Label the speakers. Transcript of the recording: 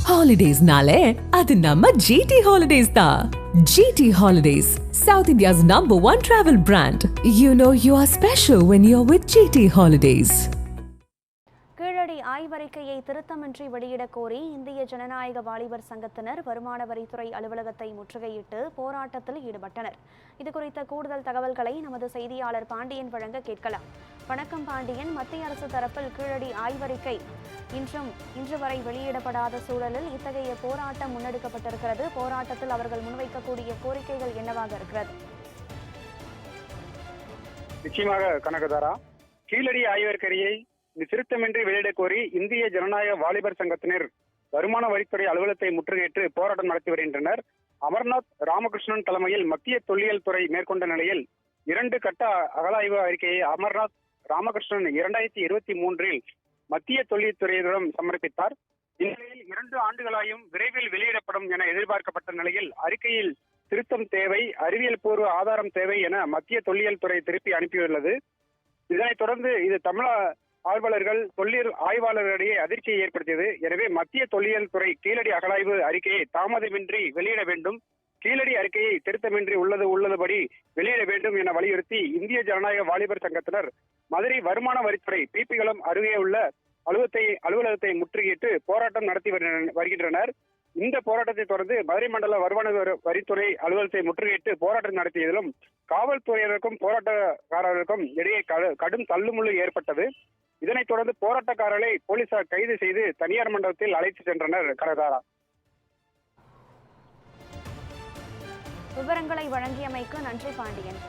Speaker 1: Holidays-nale, adu namma GT Holidays da. GT Holidays, South India's #1 travel brand. You know you are special when you're with GT Holidays.
Speaker 2: Keezhadi ஆய்வறிக்கையை திருத்தமின்றி வெளியிடக் கோரி இந்திய ஜனநாயக வாலிபர் சங்கத்தினர் வருமான வரித்துறை அலுவலகத்தை முற்றுகையிட்டு போராட்டத்தில் ஈடுபட்டனர். இதுகுறித்த கூடுதல் தகவல்களை நமது செய்தியாளர் பாண்டியன் வழங்க கேட்கலாம். வணக்கம் பாண்டியன். மத்திய அரசு தரப்பில் கீழடி ஆய்வறிக்கை இன்று வரை வெளியிடப்படாத சூழலில் இத்தகைய போராட்டம் முன்னெடுக்கப்பட்டிருக்கிறது. போராட்டத்தில் அவர்கள் முன்வைக்கக்கூடிய கோரிக்கைகள் என்னவாக இருக்கிறது?
Speaker 3: நிச்சயமாக கனகதாரா, கீழடி ஆய்வறிக்கையை திருத்தமின்றி வெளியிடக் கோரி இந்திய ஜனநாயக வாலிபர் சங்கத்தினர் வருமான வரித்துறை அலுவலகத்தை முற்றுகையிட்டு போராட்டம் நடத்தி வருகின்றனர். அமர்நாத் ராமகிருஷ்ணன் தலைமையில் மத்திய தொல்லியல் துறை மேற்கொண்ட நிலையில் 2 கட்ட அகழாய்வு அறிக்கையை அமர்நாத் ராமகிருஷ்ணன் 2023 மத்திய தொல்லியல் துறையிடம் சமர்ப்பித்தார். இந்நிலையில் 2 ஆண்டுகளாயும் விரைவில் வெளியிடப்படும் என எதிர்பார்க்கப்பட்ட நிலையில் அறிக்கையில் திருத்தம் தேவை, அறிவியல் பூர்வ ஆதாரம் தேவை என மத்திய தொல்லியல் துறை திருப்பி அனுப்பியுள்ளது. இதனைத் தொடர்ந்து இது தமிழக ஆய்வாளர்கள் தொல்லியல் ஆய்வாளர்களிடையே அதிர்ச்சியை ஏற்படுத்தியது. எனவே மத்திய தொல்லியல் துறை கீழடி அகழாய்வு அறிக்கையை தாமதமின்றி வெளியிட வேண்டும், கீழடி அறிக்கையை திருத்தமின்றி உள்ளதுபடி வெளியிட வேண்டும் என வலியுறுத்தி இந்திய ஜனநாயக வாலிபர் சங்கத்தினர் மதுரை வருமான வரித்துறை பிபிகுளம் அருகே உள்ள அலுவலகத்தை முற்றுகையிட்டு போராட்டம் நடத்தி வருகின்றனர். இந்த போராட்டத்தை தொடர்ந்து மதுரை மண்டல வருமான வரித்துறை அலுவலகத்தை முற்றுகையிட்டு போராட்டம் நடத்தியதிலும் காவல்துறையினருக்கும் போராட்டக்காரர்களுக்கும் இடையே கடும் தள்ளுமுள்ளு ஏற்பட்டது. இதனைத் தொடர்ந்து போராட்டக்காரர்களை போலீசார் கைது செய்து தனியார் மண்டபத்தில் அழைத்து சென்றனர். கனகதாரா,
Speaker 2: விவரங்களை வழங்கியமைக்கு நன்றி பாண்டியன்.